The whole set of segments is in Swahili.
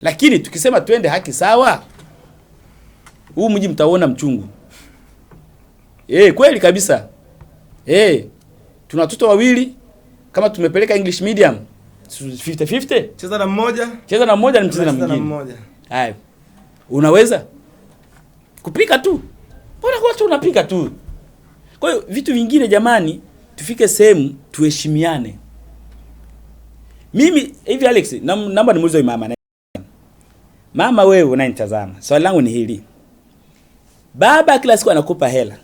Lakini tukisema twende haki sawa, huu mji mtaona mchungu. Kweli kabisa. Tuna watoto wawili, kama tumepeleka English medium 50-50. Cheza na mmoja ni mcheza na mwingine. Hayo. Unaweza kupika tu. Bora watu unapika tu. Kwa hiyo vitu vingine jamani, tufike sehemu tuheshimiane. Mimi hivi Alex, naomba nimuulize mama. Mama wewe unanitazama. Swali langu ni hili. Baba kila siku anakupa hela.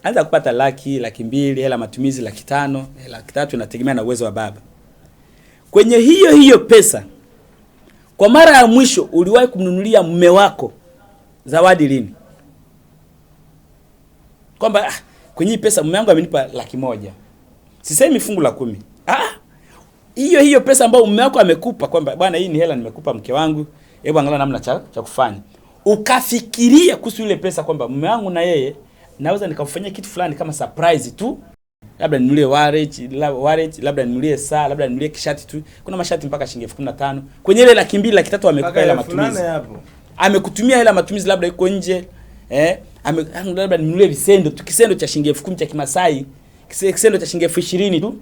Anza kupata laki, laki mbili, hela matumizi laki 5, laki 3, inategemea na uwezo wa baba. Kwenye hiyo pesa, kwa mara ya mwisho uliwahi kumnunulia mume wako zawadi lini? Kwamba kwenye hii pesa mume wangu amenipa laki 1. Sisemi fungu la 10. Hiyo pesa ambayo mume wako amekupa, kwamba bwana hii ni hela nimekupa mke wangu, hebu angalia namna cha kufanya. Ukafikiria kuhusu ile pesa kwamba mume wangu na yeye naweza nikamfanyia kitu fulani kama surprise tu. Labda ninunulie wallet, labda ninunulie saa, labda ninunulie kishati tu. Kuna mashati mpaka shilingi 15,000. Kwenye ile laki 2, laki 3 amekupa hela matumizi. Amekutumia hela matumizi, labda iko nje. Labda ninunulie visendo tu, kisendo cha shilingi 10,000 cha Kimasai, kisendo cha shilingi 20,000 tu.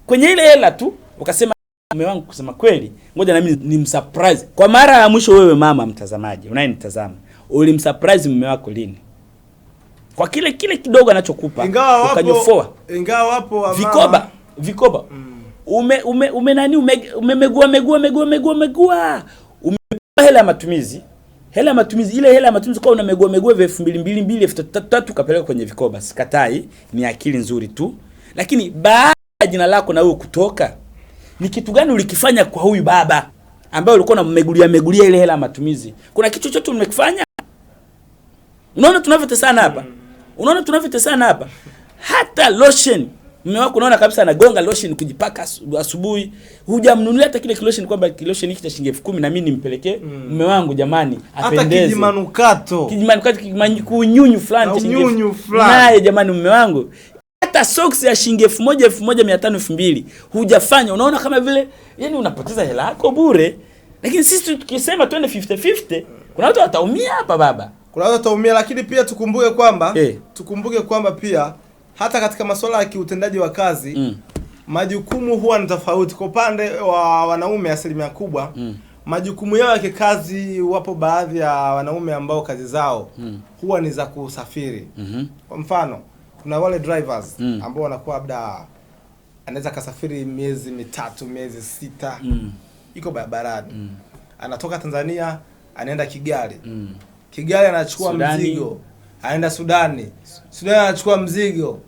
Kwenye ile hela tu ukasema mume wangu, kusema kweli, ngoja na mimi nimsurprise. Kwa mara ya mwisho wewe mama mtazamaji, unayenitazama, ulimsurprise mume wako lini? Kwa kile kidogo anachokupa ukanyofoa. Ingawa wapo wa vikoba. Umemegua. Umepa hela ya matumizi. Ile hela ya matumizi kwa unamegua 2,200, 3,000 kapeleka kwenye vikoba. Sikatai, ni akili nzuri tu. Lakini baada ya jina lako na wewe kutoka, ni kitu gani ulikifanya kwa huyu baba ambaye ulikuwa unammegulia ile hela ya matumizi? Kuna kitu chochote umekifanya? Unaona tunavyotesana hapa. Hata lotion, mume wako unaona kabisa anagonga lotion kujipaka asubuhi. Hujamnunulia hata kile lotion, kwamba lotion hiki cha shilingi 10,000 na mimi nimpelekee mume wangu jamani apendeze. Hata kijimanukato kunyunyu fulani cha shilingi. Naye jamani mume wangu, hata socks ya shilingi 1,000, 1,500, 2,000 hujafanya. Unaona kama vile yani unapoteza hela yako bure. Lakini sisi tukisema twende 50-50, kuna watu wataumia hapa baba. Kuna watu wataumia, lakini pia tukumbuke kwamba pia hata katika masuala ya kiutendaji wa kazi majukumu huwa ni tofauti. Kwa upande wa wanaume asilimia kubwa majukumu yao ya kikazi, wapo baadhi ya wanaume ambao kazi zao huwa ni za kusafiri. Kwa mfano kuna wale drivers ambao wanakuwa labda anaweza kasafiri miezi 3, miezi 6 iko barabarani. Anatoka Tanzania anaenda Kigali. Kigali anachukua mzigo, anaenda Sudani anachukua mzigo,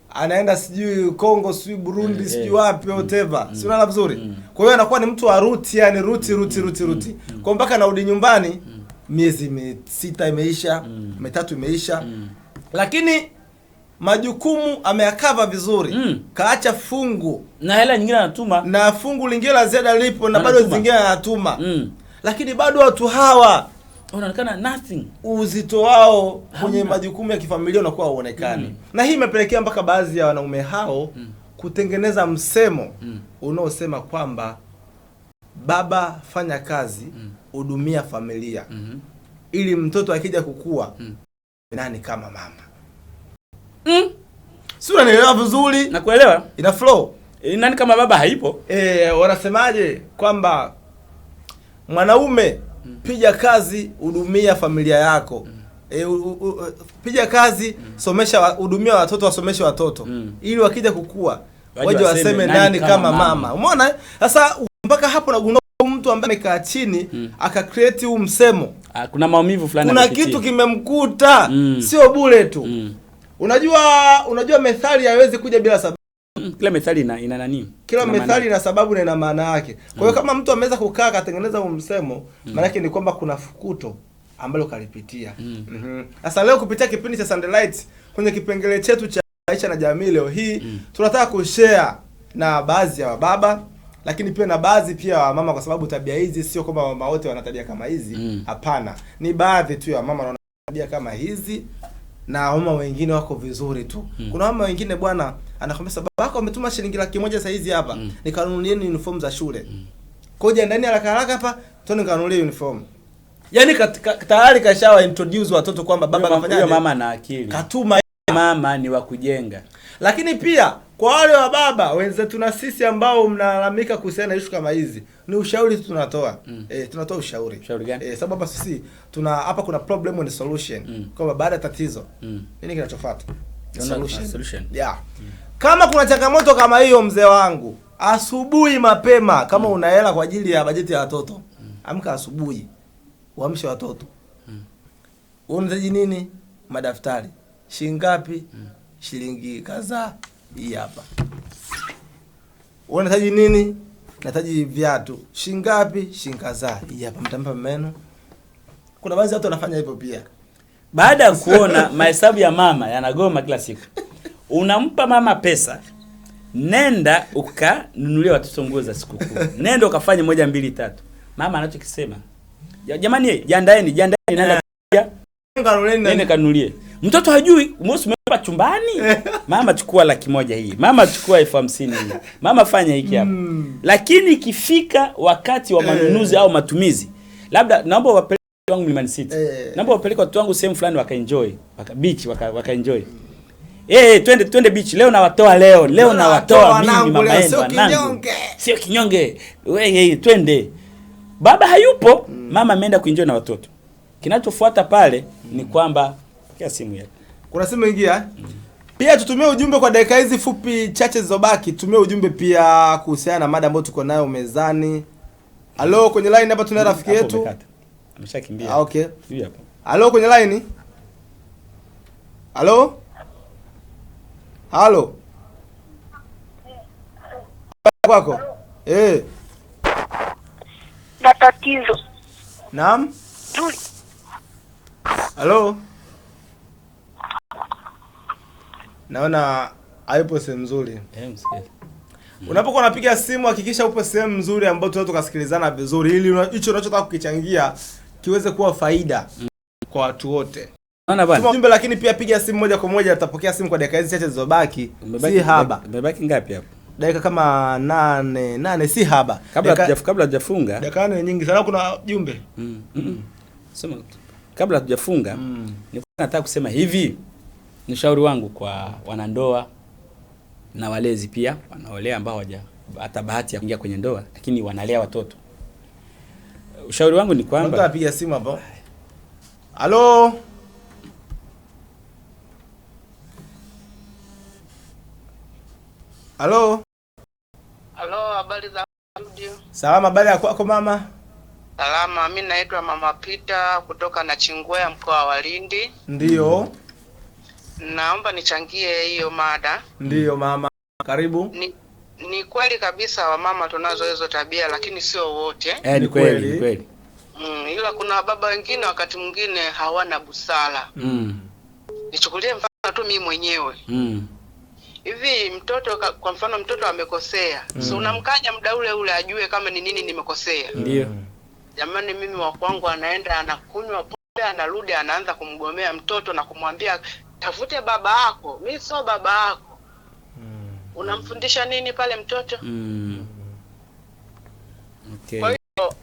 anaenda sijui Kongo, sijui Burundi, sijui wapi whatever. Si unaona vizuri? Kwa hiyo anakuwa ni mtu wa route, yani route. Kwa mpaka anarudi nyumbani miezi 6 imeisha, 3 imeisha. Lakini majukumu ameyakava vizuri. Kaacha fungu na hela nyingine anatuma, na fungu lingine la ziada lipo, na bado zingine anatuma. Lakini bado watu hawa unaonekana nothing. Uzito wao kwenye majukumu ya kifamilia unakuwa uonekani. Na hii imepelekea mpaka baadhi ya wanaume hao kutengeneza msemo unaosema kwamba baba fanya kazi, hudumia familia. Ili mtoto akija kukua nani kama mama. Si unanielewa vizuri? Nakuelewa. Ina flow. Nani kama baba haipo? Wanasemaje kwamba mwanaume piga kazi, hudumia familia yako. Piga kazi, hudumia watoto, wasomeshe watoto. Ili wakija kukua waje waseme nani kama mama. Umeona? Sasa mpaka hapo nagundua mtu ambaye amekaa chini akacreate huu msemo. Kuna maumivu fulani kuna kitu kimemkuta. Sio bure tu. Unajua methali haiwezi kuja bila sababu. Kila methali ina nani? Kila methali ina sababu na ina maana yake. Kwa hiyo kama mtu ameweza kukaa katengeneza huu msemo, maana yake ni kwamba kuna fukuto ambalo kalipitia. Sasa leo kupitia kipindi cha Sunday Light kwenye kipengele chetu cha Aisha na Jamii, leo hii tunataka kushare na baadhi ya baba, lakini pia na baadhi pia wa mama, kwa sababu tabia hizi sio kwamba mama wote wana tabia kama hizi. Hapana. Ni baadhi tu ya mama wana tabia kama hizi na mama wengine wako vizuri tu. Kuna mama wengine bwana anakwambia sababu wako umetuma shilingi 100,000 saa hizi hapa, nikanunulieni uniform za shule. Koja ndani haraka hapa twende kanunulie uniform. Yaani tayari kashawa introduce watoto kwamba baba anafanya hiyo. Mama na akili. Katuma mama ni wa kujenga. Lakini pia kwa wale wa baba wenzetu na sisi ambao mnalalamika kuhusiana na issue kama hizi, ni ushauri tunatoa. Tunatoa ushauri. Ushauri gani? Sababu sisi hapa kuna problem and solution. Kwamba baada ya tatizo nini kinachofuata? Solution. Yeah. Kama kuna changamoto kama hiyo, mzee wangu, asubuhi mapema kama una hela kwa ajili ya bajeti ya watoto, amka asubuhi. Uamshe watoto. Unahitaji nini? Madaftari. Shilingi ngapi? Shilingi kadhaa. Hii hapa. Unahitaji nini? Nahitaji viatu. Shilingi ngapi? Shilingi kadhaa. Hii hapa, mtampa meno. Kuna baadhi ya watu wanafanya hivyo pia. Baada ya kuona mahesabu ya mama yanagoma kila siku, unampa mama pesa, nenda ukanunulia watoto nguo za sikukuu. Nenda ukafanye 1 2 3. Mama anachokisema, jamani, jiandaeni, nenda kanunulie. Mtoto hajui, umempa chumbani. Mama chukua 100,000 hii. Mama chukua 50,000 hii. Mama fanya hiki hapa. Lakini ikifika wakati wa manunuzi au matumizi, labda naomba wapeleke wangu Mlimani City. Naomba wapeleke watu wangu sehemu fulani wakaenjoy, beach wakaenjoy. Twende beach leo, nawatoa leo nawatoa mimi mama yenu wanangu. Sio kinyonge. Wewe twende. Baba hayupo, mama ameenda kuenjoy na watoto. Kinachofuata pale ni kwamba pokea simu yake. Kuna simu ingia. Pia tutumie ujumbe kwa dakika hizi fupi chache zilizobaki. Tumie ujumbe pia kuhusiana na mada ambayo tuko nayo mezani. Halo, kwenye line hapa tuna rafiki yetu. Ameshakimbia. Okay. Hivi hapa. Halo, kwenye line. Halo? Halo. Kwako? Na tatizo. Naam. Halo. Naona haipo sehemu nzuri. Unapokuwa unapiga simu hakikisha upo sehemu nzuri ambayo tunaweza tukasikilizana vizuri, ili hicho unachotaka kukichangia kiweze kuwa faida kwa watu wote. Unaona bwana? Ujumbe, lakini pia piga simu moja kwa moja, tutapokea simu kwa dakika hizi chache zilizobaki. Si haba. Umebaki ngapi hapo? Dakika kama 8 si haba. Kabla hujafunga. Dakika 4 nyingi sana, kuna jumbe. Sema kabla hujafunga, nilikuwa nataka kusema hivi. Ni shauri wangu kwa wanandoa na walezi pia wanaolea ambao hata bahati ya kuingia kwenye ndoa lakini wanalea watoto. Ushauri wangu ni kwamba mtu apiga simu hapo. Halo. Halo. Halo, habari za studio? Salama, habari ya kwako mama? Salama, mimi naitwa Mama Peter kutoka Nachingwea, mkoa wa Lindi. Ndio. Naomba nichangie hiyo mada. Ndio mama, karibu. Ni kweli kabisa wamama tunazo hizo tabia, lakini sio wote. Ni kweli. Ila kuna baba wengine wakati mwingine hawana busara. Nichukulie mfano tu mimi mwenyewe. Hivi mtoto, kwa mfano mtoto amekosea. So unamkanya muda ule ule ajue kama ni nini nimekosea. Ndio. Jamani, mimi wa kwangu anaenda anakunywa pombe, anarudi anaanza kumgomea mtoto na kumwambia tafute baba yako, mimi sio baba yako. Unamfundisha nini pale mtoto? Okay. Kwa hiyo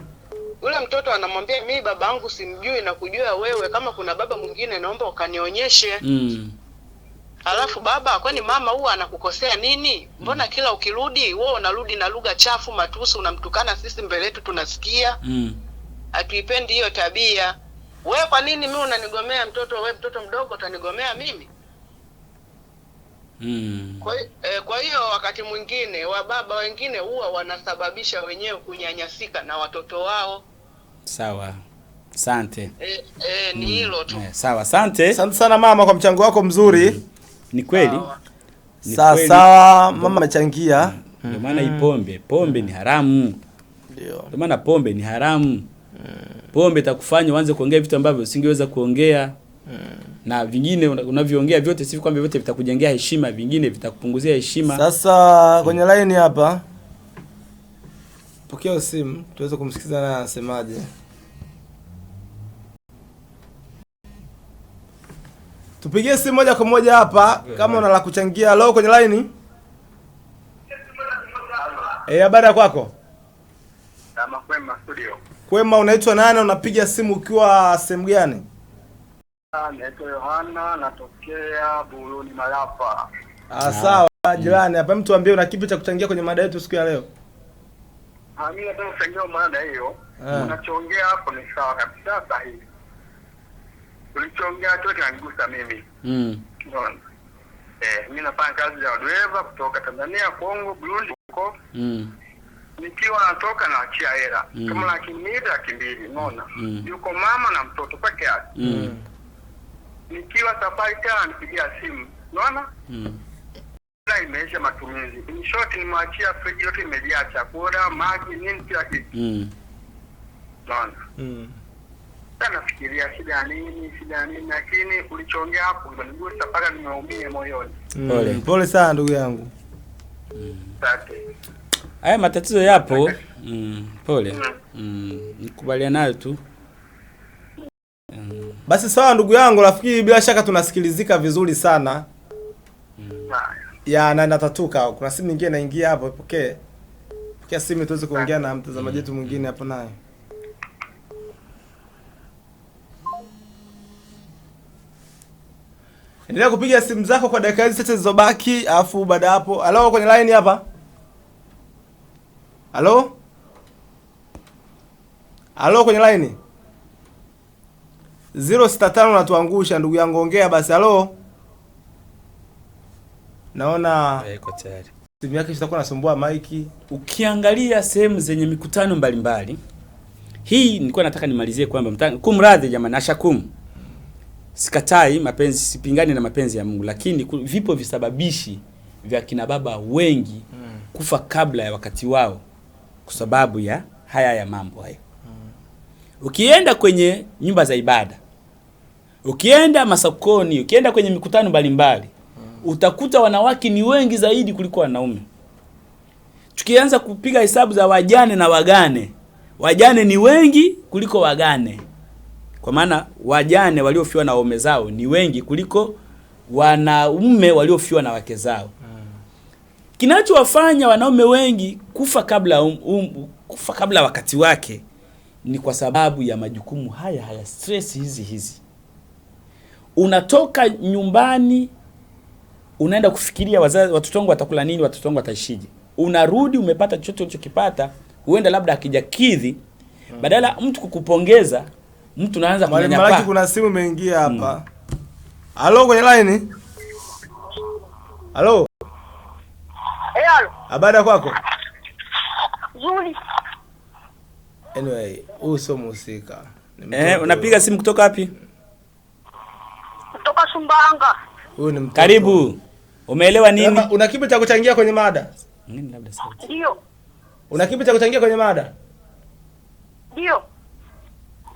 yule mtoto anamwambia mimi baba yangu simjui na kujua wewe, kama kuna baba mwingine naomba ukanionyeshe. Alafu baba, kwani mama huwa anakukosea nini? Mbona kila ukirudi wewe unarudi na lugha chafu, matusi, unamtukana sisi mbele yetu tunasikia? Hatuipendi hiyo tabia. Wewe kwa nini mimi unanigomea mtoto? Wewe mtoto mdogo utanigomea mimi? Kwa hiyo wakati mwingine wa baba wengine huwa wanasababisha wenyewe kunyanyasika na watoto wao. Sawa. Asante. Ni hilo tu. Sawa, asante. Asante sana mama kwa mchango wako mzuri. Ni kweli. Sawa, mama amechangia. Ndio maana hii pombe ni haramu. Ndio maana pombe ni haramu. Pombe itakufanya uanze kuongea vitu ambavyo usingeweza kuongea. Na vingine unavyoongea vyote si kwamba vyote vitakujengea heshima, vingine vitakupunguzia heshima. Sasa kwenye line hapa, pokea simu tuweze kumsikiza na anasemaje. Tupigie simu moja kwa moja hapa kama una la kuchangia. Hello, kwenye line. Habari kwako? Kama kwema studio. Kwema, unaitwa nani? Unapiga simu ukiwa sehemu gani? Naitwa Yohana, natokea Buluni Malapa. Sawa jirani, hapa mtu ambie una kipi cha kuchangia kwenye mada yetu siku ya leo? Mimi nataka kuchangia mada hiyo. Unachoongea hapo ni sawa kabisa sahihi. Ulichoongea chote kinanigusa mimi. Unaona? Mimi nafanya kazi ya dereva kutoka Tanzania, Kongo, Burundi huko. Nikiwa natoka na achia hela. Kama laki mbili, unaona? Yuko mama na mtoto peke yake. Nikiwa safari tena nipigia simu. Unaona? Imeisha matumizi. In short nimewachia friji yote imejaa chakula, maji, nini kila kitu. Unaona? Sana fikiria shida nini, lakini ulichoongea hapo unanigusa mpaka nimeumia moyoni. Pole sana ndugu yangu. Asante. Haya matatizo yapo. Pole. Nikubaliana nayo tu. Basi sawa ndugu yangu, rafiki, bila shaka tunasikilizika vizuri sana. Ya na natatuka. Kuna simu nyingine inaingia hapo, ipokee. Pokea simu tuweze kuongea na mtazamaji wetu mwingine hapo naye. Endelea kupiga simu zako kwa dakika hizi chache zilizobaki, alafu baada hapo. Halo, kwenye line hapa. Halo? Halo, kwenye line. 065 unatuangusha ndugu yangu, ongea basi. Halo? Naona iko tayari. Simu yake itakuwa nasumbua maiki. Ukiangalia sehemu zenye mikutano mbalimbali, hii nilikuwa nataka nimalizie kwamba kumradhi jamani, ashakum. Sikatai mapenzi, sipingani na mapenzi ya Mungu, lakini vipo visababishi vya kina baba wengi kufa kabla ya wakati wao kwa sababu ya haya ya mambo hayo. Ukienda kwenye nyumba za ibada, ukienda masokoni, ukienda kwenye mikutano mbalimbali, utakuta wanawake ni wengi zaidi kuliko wanaume. Tukianza kupiga hesabu za wajane na wagane, wajane ni wengi kuliko wagane. Kwa maana wajane waliofiwa na waume zao ni wengi kuliko wanaume waliofiwa na wake zao. Kinachowafanya wanaume wengi kufa kabla wakati wake ni kwa sababu ya majukumu haya stress hizi. Unatoka nyumbani unaenda kufikiria watoto wangu watakula nini, watoto wangu wataishije. Unarudi umepata chochote ulichokipata, huenda labda akijakidhi, badala mtu kukupongeza, mtu anaanza kunyanyapaa. Mwalimu, kuna simu imeingia hapa. Halo, kwenye line. Halo. Hello. Habari kwako? Nzuri. Anyway, huyu sio mhusika. Unapiga simu kutoka wapi? Kutoka Sumbawanga. Huyu ni mtoto. Karibu. Umeelewa nini? Una kipi cha kuchangia kwenye mada? Nini labda sauti? Ndio. Una kipi cha kuchangia kwenye mada? Ndio.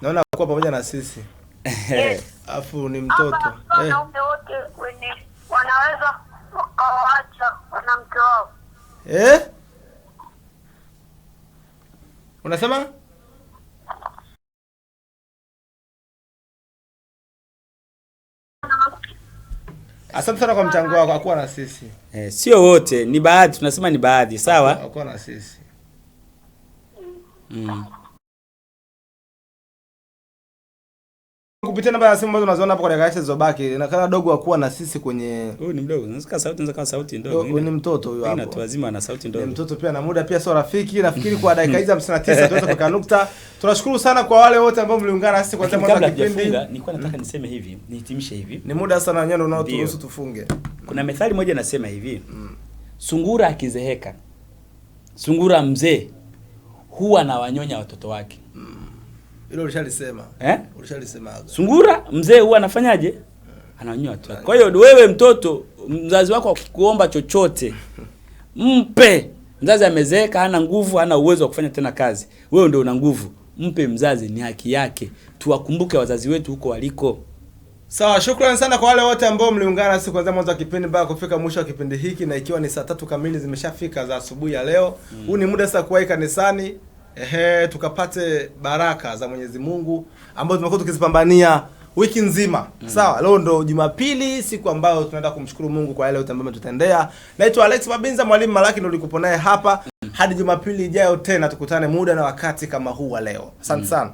Naona kwa pamoja na sisi. Afu ni mtoto. Wanaume wote wenye wanaweza wakawaacha wanamke wao. Unasema? Asante sana kwa mchango wako, akuwa na sisi. Sio wote, ni baadhi, tunasema ni baadhi, sawa? Akuwa na sisi. Kupitia namba ya simu ambazo unaziona hapo kwa dakika zilizobaki, inaonekana dogo akuwa na sisi kwenye. Huyu ni mdogo, unasikia sauti, unaweza kama sauti ndogo. Huyu ni mtoto huyo hapo. Ina watu wazima na sauti ndogo. Ni mtoto pia na muda pia sio rafiki. Nafikiri kwa dakika hizi 59 tuweza kuweka nukta. Tunashukuru sana kwa wale wote ambao mliungana nasi kwa mwanzo wa kipindi. Nilikuwa nataka niseme hivi, nihitimishe hivi. Ni muda sana wenyewe unaoturuhusu tufunge. Kuna methali moja nasema hivi. Sungura akizeheka, sungura mzee huwa na wanyonya watoto wake. Hilo ulishalisema. Ulishalisema. Sungura mzee huwa anafanyaje? Ananyonya watoto wake. Kwa hiyo wewe mtoto, mzazi wako akikuomba chochote, mpe. Mzazi amezeeka, hana nguvu, hana uwezo wa kufanya tena kazi. Wewe ndio una nguvu. Mpe mzazi, ni haki yake. Tuwakumbuke wazazi wetu huko waliko. Sawa, shukrani sana kwa wale wote ambao mliungana nasi kuanzia mwanzo wa kipindi mpaka kufika mwisho wa kipindi hiki, na ikiwa ni saa 3 kamili zimeshafika za asubuhi ya leo. Huu ni muda sasa kuwahi kanisani. Tukapate baraka za Mwenyezi Mungu ambazo tumekuwa tukizipambania wiki nzima. Sawa, leo ndo Jumapili, siku ambayo tunaenda kumshukuru Mungu kwa yale yote ambayo tutatendea. Naitwa Alex Mabinza, mwalimu Malaki ndo nilikupo naye hapa. Hadi Jumapili ijayo tena tukutane muda na wakati kama huu wa leo. Asante sana.